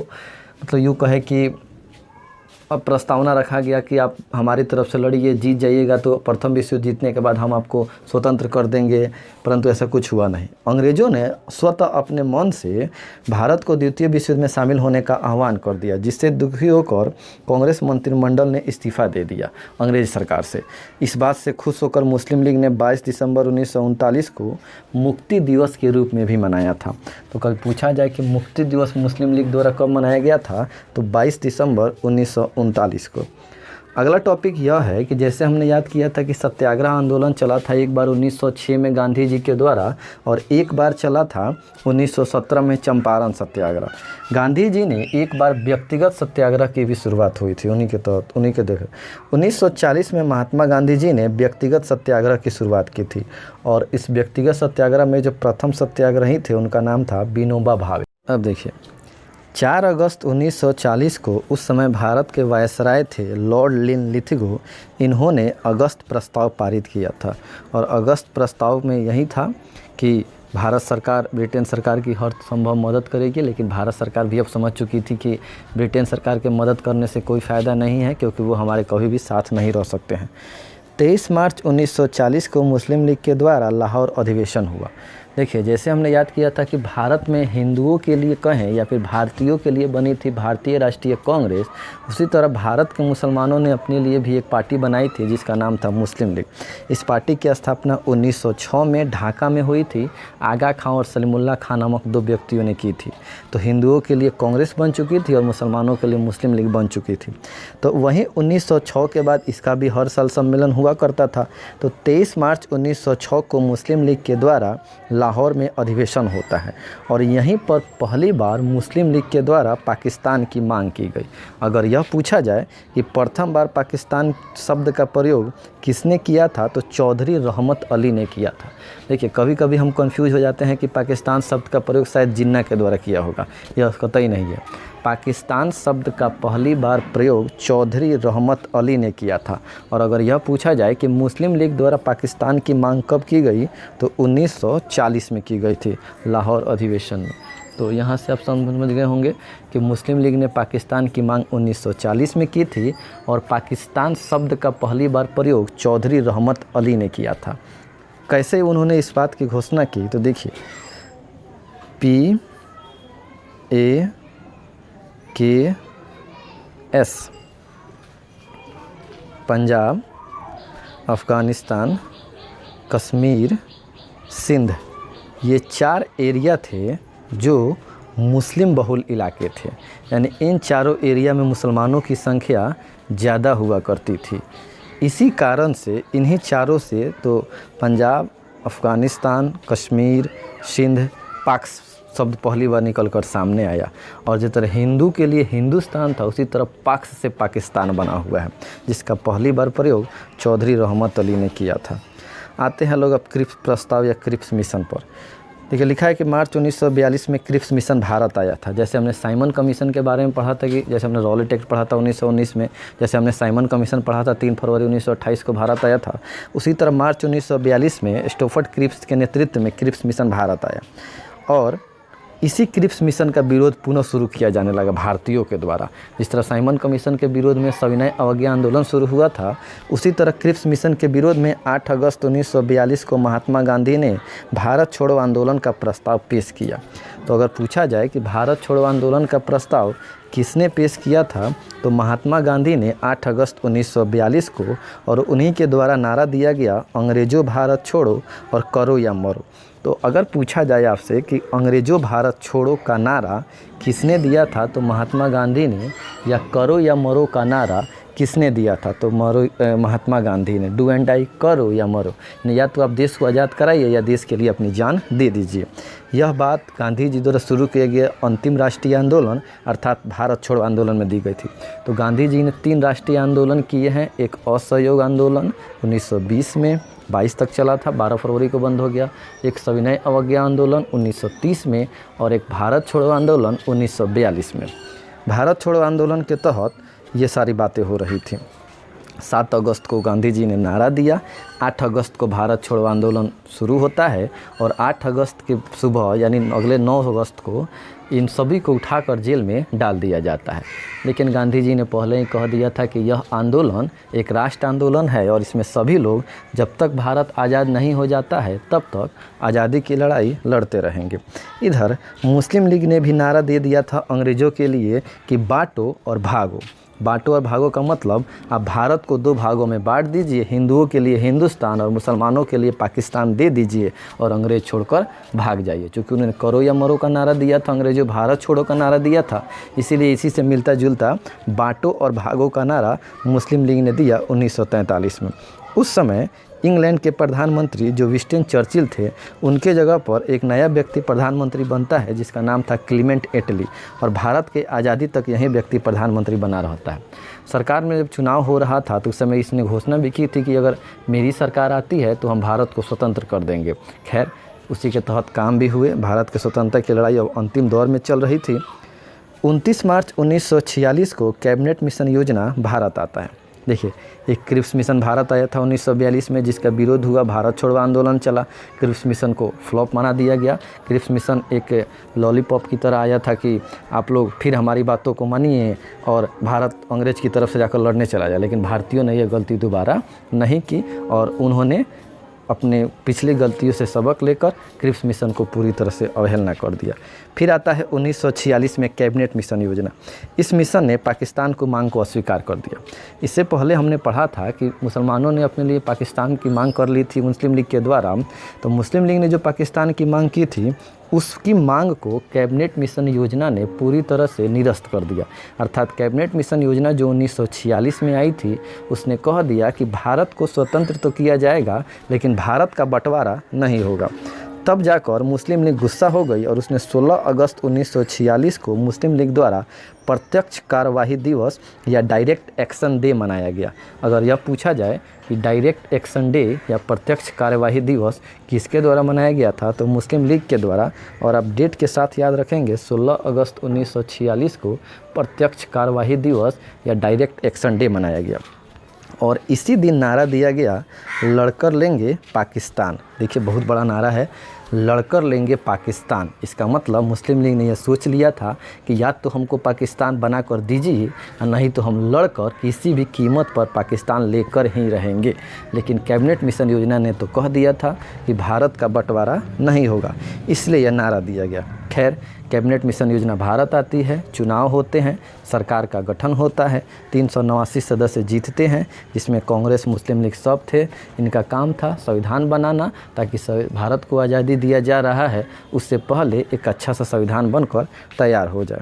मतलब यूँ कहे कि अब प्रस्तावना रखा गया कि आप हमारी तरफ से लड़िए, जीत जाइएगा तो प्रथम विश्व युद्ध जीतने के बाद हम आपको स्वतंत्र कर देंगे, परंतु ऐसा कुछ हुआ नहीं। अंग्रेज़ों ने स्वतः अपने मन से भारत को द्वितीय विश्व युद्ध में शामिल होने का आह्वान कर दिया, जिससे दुखी होकर कांग्रेस मंत्रिमंडल ने इस्तीफा दे दिया अंग्रेज सरकार से। इस बात से खुश होकर मुस्लिम लीग ने 22 दिसंबर 1939 को मुक्ति दिवस के रूप में भी मनाया था। तो कभी पूछा जाए कि मुक्ति दिवस मुस्लिम लीग द्वारा कब मनाया गया था, तो 22 दिसंबर 1939 को। अगला टॉपिक यह है कि जैसे हमने याद किया था कि सत्याग्रह आंदोलन चला था एक बार 1906 में गांधी जी के द्वारा और एक बार चला था 1917 में चंपारण सत्याग्रह। गांधी जी ने एक बार व्यक्तिगत सत्याग्रह की भी शुरुआत हुई थी उन्हीं के देखे 1940 में महात्मा गांधी जी ने व्यक्तिगत सत्याग्रह की शुरुआत की थी और इस व्यक्तिगत सत्याग्रह में जो प्रथम सत्याग्रही थे उनका नाम था विनोबा भावे। अब देखिए, 4 अगस्त 1940 को उस समय भारत के वायसराय थे लॉर्ड लिनलिथगो, इन्होंने अगस्त प्रस्ताव पारित किया था और अगस्त प्रस्ताव में यही था कि भारत सरकार ब्रिटेन सरकार की हर संभव मदद करेगी, लेकिन भारत सरकार भी अब समझ चुकी थी कि ब्रिटेन सरकार के मदद करने से कोई फ़ायदा नहीं है, क्योंकि वो हमारे कभी भी साथ नहीं रह सकते हैं। 23 मार्च 1940 को मुस्लिम लीग के द्वारा लाहौर अधिवेशन हुआ। देखिए, जैसे हमने याद किया था कि भारत में हिंदुओं के लिए कहें या फिर भारतीयों के लिए बनी थी भारतीय राष्ट्रीय कांग्रेस, उसी तरह भारत के मुसलमानों ने अपने लिए भी एक पार्टी बनाई थी जिसका नाम था मुस्लिम लीग। इस पार्टी की स्थापना 1906 में ढाका में हुई थी। आगा खां और सलीमुल्लाह खां नामक 2 व्यक्तियों ने की थी। तो हिंदुओं के लिए कांग्रेस बन चुकी थी और मुसलमानों के लिए मुस्लिम लीग बन चुकी थी। तो वहीं 1906 के बाद इसका भी हर साल सम्मेलन हुआ करता था। तो 23 मार्च 1906 को मुस्लिम लीग के द्वारा लाहौर में अधिवेशन होता है और यहीं पर पहली बार मुस्लिम लीग के द्वारा पाकिस्तान की मांग की गई। अगर यह पूछा जाए कि प्रथम बार पाकिस्तान शब्द का प्रयोग किसने किया था, तो चौधरी रहमत अली ने किया था। देखिए, कभी कभी हम कंफ्यूज हो जाते हैं कि पाकिस्तान शब्द का प्रयोग शायद जिन्ना के द्वारा किया होगा, यह कतई नहीं है। पाकिस्तान शब्द का पहली बार प्रयोग चौधरी रहमत अली ने किया था। और अगर यह पूछा जाए कि मुस्लिम लीग द्वारा पाकिस्तान की मांग कब की गई, तो 1940 में की गई थी लाहौर अधिवेशन में। तो यहाँ से आप समझ गए होंगे कि मुस्लिम लीग ने पाकिस्तान की मांग 1940 में की थी और पाकिस्तान शब्द का पहली बार प्रयोग चौधरी रहमत अली ने किया था। कैसे उन्होंने इस बात की घोषणा की, तो देखिए, PAKS पंजाब, अफ़गानिस्तान, कश्मीर, सिंध, ये 4 एरिया थे जो मुस्लिम बहुल इलाके थे। यानी इन चारों एरिया में मुसलमानों की संख्या ज़्यादा हुआ करती थी। इसी कारण से इन्हीं चारों से तो पंजाब, अफ़गानिस्तान, कश्मीर, सिंध, पाक शब्द पहली बार निकल कर सामने आया। और जिस तरह हिंदू के लिए हिंदुस्तान था, उसी तरह पाक से पाकिस्तान बना हुआ है, जिसका पहली बार प्रयोग चौधरी रहमत अली ने किया था। आते हैं लोग अब क्रिप्स प्रस्ताव या क्रिप्स मिशन पर। देखिए, लिखा है कि मार्च 1942 में क्रिप्स मिशन भारत आया था। जैसे हमने साइमन कमीशन के बारे में पढ़ा था कि जैसे हमने रॉलेट एक्ट पढ़ा था 1919 में, जैसे हमने साइमन कमीशन पढ़ा था 3 फरवरी 1928 को भारत आया था, उसी तरह मार्च 1942 में स्टोफर्ड क्रिप्स के नेतृत्व में क्रिप्स मिशन भारत आया। और इसी क्रिप्स मिशन का विरोध पुनः शुरू किया जाने लगा भारतीयों के द्वारा। जिस तरह साइमन कमीशन के विरोध में सविनय अवज्ञा आंदोलन शुरू हुआ था, उसी तरह क्रिप्स मिशन के विरोध में 8 अगस्त 1942 को महात्मा गांधी ने भारत छोड़ो आंदोलन का प्रस्ताव पेश किया। तो अगर पूछा जाए कि भारत छोड़ो आंदोलन का प्रस्ताव किसने पेश किया था, तो महात्मा गांधी ने 8 अगस्त 1942 को, और उन्हीं के द्वारा नारा दिया गया, अंग्रेजों भारत छोड़ो और करो या मरो। तो अगर पूछा जाए आपसे कि अंग्रेजों भारत छोड़ो का नारा किसने दिया था, तो महात्मा गांधी ने, या करो या मरो का नारा किसने दिया था, तो महात्मा गांधी ने। डू एंड डाई, करो या मरो, या तो आप देश को आज़ाद कराइए या देश के लिए अपनी जान दे दीजिए। यह बात गांधी जी द्वारा शुरू किए गए अंतिम राष्ट्रीय आंदोलन अर्थात भारत छोड़ो आंदोलन में दी गई थी। तो गांधी जी ने 3 राष्ट्रीय आंदोलन किए हैं। एक असहयोग आंदोलन 1920 में 22 तक चला था, 12 फरवरी को बंद हो गया। एक सविनय अवज्ञा आंदोलन 1930 में, और एक भारत छोड़ो आंदोलन 1942 में। भारत छोड़ो आंदोलन के तहत ये सारी बातें हो रही थी। 7 अगस्त को गांधी जी ने नारा दिया, 8 अगस्त को भारत छोड़ो आंदोलन शुरू होता है, और 8 अगस्त के सुबह यानी अगले 9 अगस्त को इन सभी को उठाकर जेल में डाल दिया जाता है। लेकिन गांधी जी ने पहले ही कह दिया था कि यह आंदोलन एक राष्ट्र आंदोलन है और इसमें सभी लोग जब तक भारत आज़ाद नहीं हो जाता है तब तक आज़ादी की लड़ाई लड़ते रहेंगे। इधर मुस्लिम लीग ने भी नारा दे दिया था अंग्रेज़ों के लिए कि बांटो और भागो। बांटो और भागो का मतलब आप भारत को 2 भागों में बांट दीजिए, हिंदुओं के लिए हिंदुस्तान और मुसलमानों के लिए पाकिस्तान दे दीजिए और अंग्रेज़ छोड़कर भाग जाइए। क्योंकि उन्होंने करो या मरो का नारा दिया था, अंग्रेज़ों भारत छोड़ो का नारा दिया था, इसीलिए इसी से मिलता जुलता बांटो और भागो का नारा मुस्लिम लीग ने दिया 1943 में। उस समय इंग्लैंड के प्रधानमंत्री जो विंस्टन चर्चिल थे, उनके जगह पर एक नया व्यक्ति प्रधानमंत्री बनता है जिसका नाम था क्लीमेंट एटली, और भारत के आज़ादी तक यही व्यक्ति प्रधानमंत्री बना रहता है। सरकार में जब चुनाव हो रहा था तो उस समय इसने घोषणा भी की थी कि अगर मेरी सरकार आती है तो हम भारत को स्वतंत्र कर देंगे। खैर, उसी के तहत काम भी हुए। भारत के स्वतंत्रता की लड़ाई अब अंतिम दौर में चल रही थी। 29 मार्च 1946 को कैबिनेट मिशन योजना भारत आता है। देखिए, एक क्रिप्स मिशन भारत आया था 1942 में, जिसका विरोध हुआ, भारत छोड़ो आंदोलन चला। क्रिप्स मिशन को फ्लॉप माना दिया गया। क्रिप्स मिशन एक लॉलीपॉप की तरह आया था कि आप लोग फिर हमारी बातों को मानिए और भारत अंग्रेज़ की तरफ से जाकर लड़ने चला जाए। लेकिन भारतीयों ने यह गलती दोबारा नहीं की और उन्होंने अपने पिछली गलतियों से सबक लेकर क्रिप्स मिशन को पूरी तरह से अवहेलना कर दिया। फिर आता है 1946 में कैबिनेट मिशन योजना। इस मिशन ने पाकिस्तान को मांग को अस्वीकार कर दिया। इससे पहले हमने पढ़ा था कि मुसलमानों ने अपने लिए पाकिस्तान की मांग कर ली थी मुस्लिम लीग के द्वारा, तो मुस्लिम लीग ने जो पाकिस्तान की मांग की थी उसकी मांग को कैबिनेट मिशन योजना ने पूरी तरह से निरस्त कर दिया। अर्थात कैबिनेट मिशन योजना जो 1946 में आई थी उसने कह दिया कि भारत को स्वतंत्र तो किया जाएगा लेकिन भारत का बंटवारा नहीं होगा। तब जाकर मुस्लिम लीग गुस्सा हो गई और उसने 16 अगस्त 1946 को मुस्लिम लीग द्वारा प्रत्यक्ष कार्यवाही दिवस या डायरेक्ट एक्शन डे मनाया गया। अगर यह पूछा जाए कि डायरेक्ट एक्शन डे या प्रत्यक्ष कार्यवाही दिवस किसके द्वारा मनाया गया था, तो मुस्लिम लीग के द्वारा। और आप डेट के साथ याद रखेंगे 16 अगस्त 1946 को प्रत्यक्ष कार्यवाही दिवस या डायरेक्ट एक्शन डे मनाया गया। और इसी दिन नारा दिया गया लड़कर लेंगे पाकिस्तान। देखिए बहुत बड़ा नारा है, लड़कर लेंगे पाकिस्तान। इसका मतलब मुस्लिम लीग ने यह सोच लिया था कि या तो हमको पाकिस्तान बना कर दीजिए और नहीं तो हम लड़कर किसी भी कीमत पर पाकिस्तान लेकर ही रहेंगे। लेकिन कैबिनेट मिशन योजना ने तो कह दिया था कि भारत का बंटवारा नहीं होगा, इसलिए यह नारा दिया गया। खैर, कैबिनेट मिशन योजना भारत आती है, चुनाव होते हैं, सरकार का गठन होता है, 389 सदस्य जीतते हैं जिसमें कांग्रेस मुस्लिम लीग सब थे। इनका काम था संविधान बनाना ताकि भारत को आज़ादी दिया जा रहा है उससे पहले एक अच्छा सा संविधान बनकर तैयार हो जाए।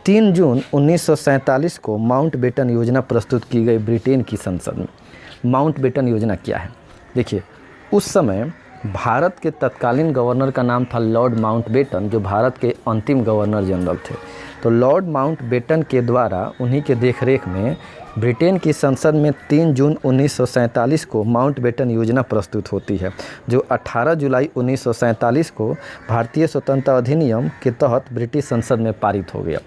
3 जून 1947 को माउंटबेटन योजना प्रस्तुत की गई ब्रिटेन की संसद में। माउंटबेटन योजना क्या है? देखिए, उस समय भारत के तत्कालीन गवर्नर का नाम था लॉर्ड माउंटबेटन, जो भारत के अंतिम गवर्नर जनरल थे। तो लॉर्ड माउंटबेटन के द्वारा उन्हीं के देखरेख में ब्रिटेन की संसद में 3 जून 1947 को माउंटबेटन योजना प्रस्तुत होती है, जो 18 जुलाई 1947 को भारतीय स्वतंत्रता अधिनियम के तहत ब्रिटिश संसद में पारित हो गया।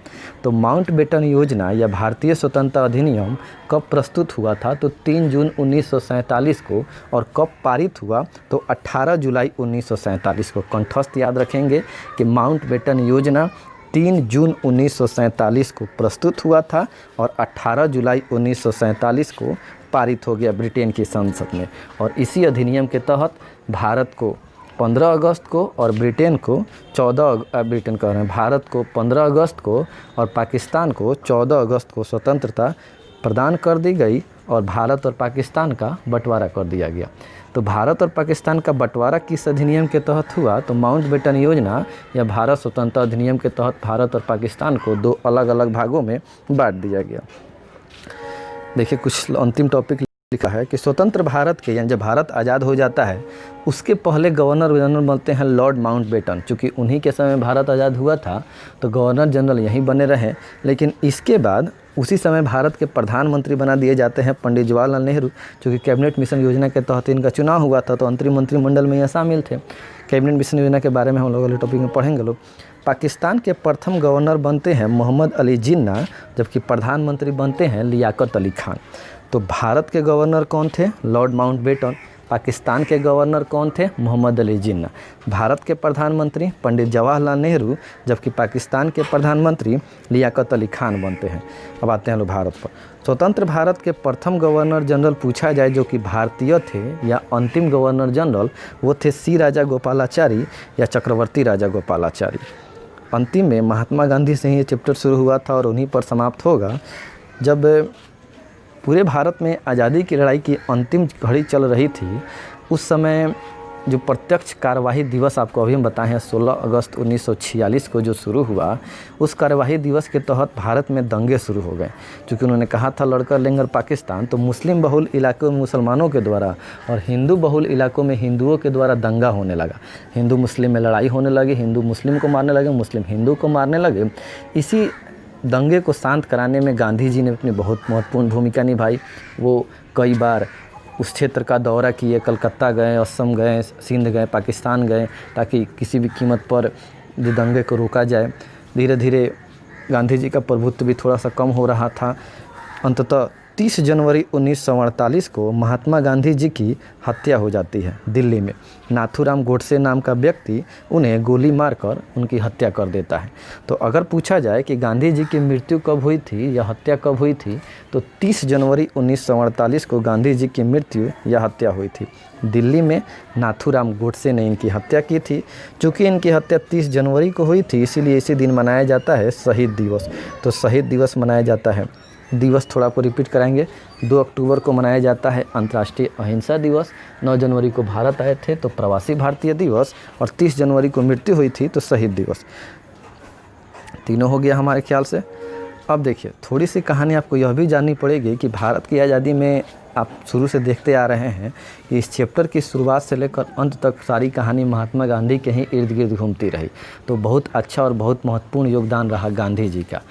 तो माउंटबेटन योजना या भारतीय स्वतंत्रता अधिनियम कब प्रस्तुत हुआ था? तो 3 जून 1947 को। और कब पारित हुआ? तो 18 जुलाई 1947 को। कंठस्थ याद रखेंगे कि माउंटबेटन योजना 3 जून 1947 को प्रस्तुत हुआ था और 18 जुलाई 1947 को पारित हो गया ब्रिटेन की संसद में। और इसी अधिनियम के तहत भारत को 15 अगस्त को और ब्रिटेन को 14 भारत को 15 अगस्त को और पाकिस्तान को 14 अगस्त को स्वतंत्रता प्रदान कर दी गई और भारत और पाकिस्तान का बंटवारा कर दिया गया। तो भारत और पाकिस्तान का बंटवारा किस अधिनियम के तहत हुआ? तो माउंटबेटन योजना या भारत स्वतंत्रता अधिनियम के तहत भारत और पाकिस्तान को 2 अलग अलग भागों में बांट दिया गया। देखिए, कुछ अंतिम टॉपिक लिखा है कि स्वतंत्र भारत के, यानी जब भारत आज़ाद हो जाता है उसके पहले गवर्नर जनरल बनते हैं लॉर्ड माउंटबेटन। चूँकि उन्हीं के समय भारत आज़ाद हुआ था तो गवर्नर जनरल यहीं बने रहे। लेकिन इसके बाद उसी समय भारत के प्रधानमंत्री बना दिए जाते हैं पंडित जवाहरलाल नेहरू। चूँकि कैबिनेट मिशन योजना के तहत इनका चुनाव हुआ था तो अंतरिम मंत्रिमंडल में यह शामिल थे। कैबिनेट मिशन योजना के बारे में हम लोग अगले टॉपिक में पढ़ेंगे लोग। पाकिस्तान के प्रथम गवर्नर बनते हैं मोहम्मद अली जिन्ना, जबकि प्रधानमंत्री बनते हैं लियाकत अली खान। तो भारत के गवर्नर कौन थे? Lord Mountbatten. पाकिस्तान के गवर्नर कौन थे? मोहम्मद अली जिन्ना। भारत के प्रधानमंत्री पंडित जवाहरलाल नेहरू, जबकि पाकिस्तान के प्रधानमंत्री लियाकत अली खान बनते हैं। अब आते हैं लोग भारत पर। स्वतंत्र भारत के प्रथम गवर्नर जनरल पूछा जाए जो कि भारतीय थे या अंतिम गवर्नर जनरल, वो थे सी राजा गोपालाचारी या चक्रवर्ती राजा गोपालाचारी। अंतिम में महात्मा गांधी से ही ये चैप्टर शुरू हुआ था और उन्हीं पर समाप्त होगा। जब पूरे भारत में आज़ादी की लड़ाई की अंतिम घड़ी चल रही थी उस समय जो प्रत्यक्ष कार्यवाही दिवस आपको अभी हम बताए हैं 16 अगस्त 1946 को जो शुरू हुआ, उस कार्यवाही दिवस के तहत भारत में दंगे शुरू हो गए। क्योंकि उन्होंने कहा था लड़कर लेंगे पाकिस्तान, तो मुस्लिम बहुल इलाकों में मुसलमानों के द्वारा और हिंदू बहुल इलाकों में हिंदुओं के द्वारा दंगा होने लगा। हिंदू मुस्लिम में लड़ाई होने लगी, हिंदू मुस्लिम को मारने लगे, मुस्लिम हिंदू को मारने लगे। इसी दंगे को शांत कराने में गांधी जी ने अपनी बहुत महत्वपूर्ण भूमिका निभाई। वो कई बार उस क्षेत्र का दौरा किए, कलकत्ता गए, असम गए, सिंध गए, पाकिस्तान गए, ताकि किसी भी कीमत पर जो दंगे को रोका जाए। धीरे धीरे गांधी जी का प्रभुत्व भी थोड़ा सा कम हो रहा था। अंततः 30 जनवरी 1948 को महात्मा गांधी जी की हत्या हो जाती है दिल्ली में। नाथूराम गोडसे नाम का व्यक्ति उन्हें गोली मारकर उनकी हत्या कर देता है। तो अगर पूछा जाए कि गांधी जी की मृत्यु कब हुई थी या हत्या कब हुई थी, तो 30 जनवरी 1948 को गांधी जी की मृत्यु या हत्या हुई थी। दिल्ली में नाथूराम गोडसे ने इनकी हत्या की थी। चूँकि इनकी हत्या 30 जनवरी को हुई थी, इसीलिए इसी दिन मनाया जाता है शहीद दिवस। तो शहीद दिवस मनाया जाता है। दिवस थोड़ा आपको रिपीट कराएंगे। 2 अक्टूबर को मनाया जाता है अंतर्राष्ट्रीय अहिंसा दिवस। 9 जनवरी को भारत आए थे तो प्रवासी भारतीय दिवस, और 30 जनवरी को मृत्यु हुई थी तो शहीद दिवस। तीनों हो गया हमारे ख्याल से। अब देखिए, थोड़ी सी कहानी आपको यह भी जाननी पड़ेगी कि भारत की आज़ादी में आप शुरू से देखते आ रहे हैं कि इस चैप्टर की शुरुआत से लेकर अंत तक सारी कहानी महात्मा गांधी के ही इर्द गिर्द घूमती रही। तो बहुत अच्छा और बहुत महत्वपूर्ण योगदान रहा गांधी जी का।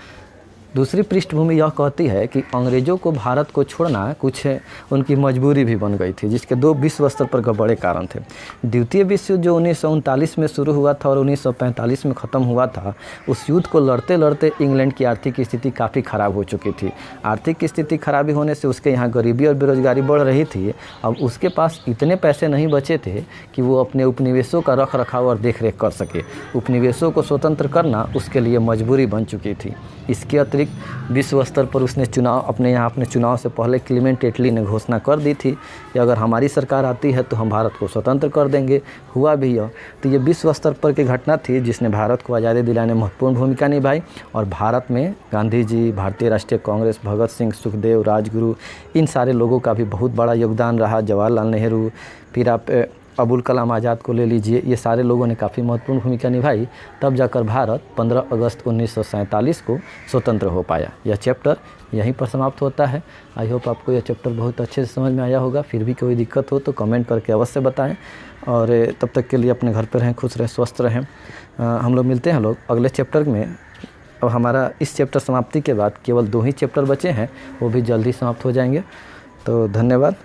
दूसरी पृष्ठभूमि यह कहती है कि अंग्रेज़ों को भारत को छोड़ना कुछ उनकी मजबूरी भी बन गई थी, जिसके 2 विश्व स्तर पर बड़े कारण थे। द्वितीय विश्व युद्ध जो 1939 में शुरू हुआ था और 1945 में ख़त्म हुआ था, उस युद्ध को लड़ते लड़ते इंग्लैंड की आर्थिक स्थिति काफ़ी ख़राब हो चुकी थी। आर्थिक स्थिति खराबी होने से उसके यहाँ गरीबी और बेरोजगारी बढ़ रही थी। अब उसके पास इतने पैसे नहीं बचे थे कि वो अपने उपनिवेशों का रख रखाव और देख रेख कर सके। उपनिवेशों को स्वतंत्र करना उसके लिए मजबूरी बन चुकी थी। इसके अतिरिक्त विश्व स्तर पर उसने अपने चुनाव से पहले क्लीमेंट एटली ने घोषणा कर दी थी कि अगर हमारी सरकार आती है तो हम भारत को स्वतंत्र कर देंगे। हुआ भी यह। तो ये विश्व स्तर पर की घटना थी जिसने भारत को आज़ादी दिलाने में महत्वपूर्ण भूमिका निभाई। और भारत में गांधी जी, भारतीय राष्ट्रीय कांग्रेस, भगत सिंह, सुखदेव, राजगुरु, इन सारे लोगों का भी बहुत बड़ा योगदान रहा। जवाहरलाल नेहरू, फिर आप अबुल कलाम आज़ाद को ले लीजिए, ये सारे लोगों ने काफ़ी महत्वपूर्ण भूमिका निभाई। तब जाकर भारत 15 अगस्त 1947 को स्वतंत्र हो पाया। यह चैप्टर यहीं पर समाप्त होता है। आई होप आपको यह चैप्टर बहुत अच्छे से समझ में आया होगा। फिर भी कोई दिक्कत हो तो कमेंट करके अवश्य बताएं, और तब तक के लिए अपने घर पर रहें, खुश रहें, स्वस्थ रहें। हम लोग मिलते हैं अगले चैप्टर में। अब हमारा इस चैप्टर समाप्ति के बाद केवल 2 ही चैप्टर बचे हैं, वो भी जल्दी समाप्त हो जाएंगे। तो धन्यवाद।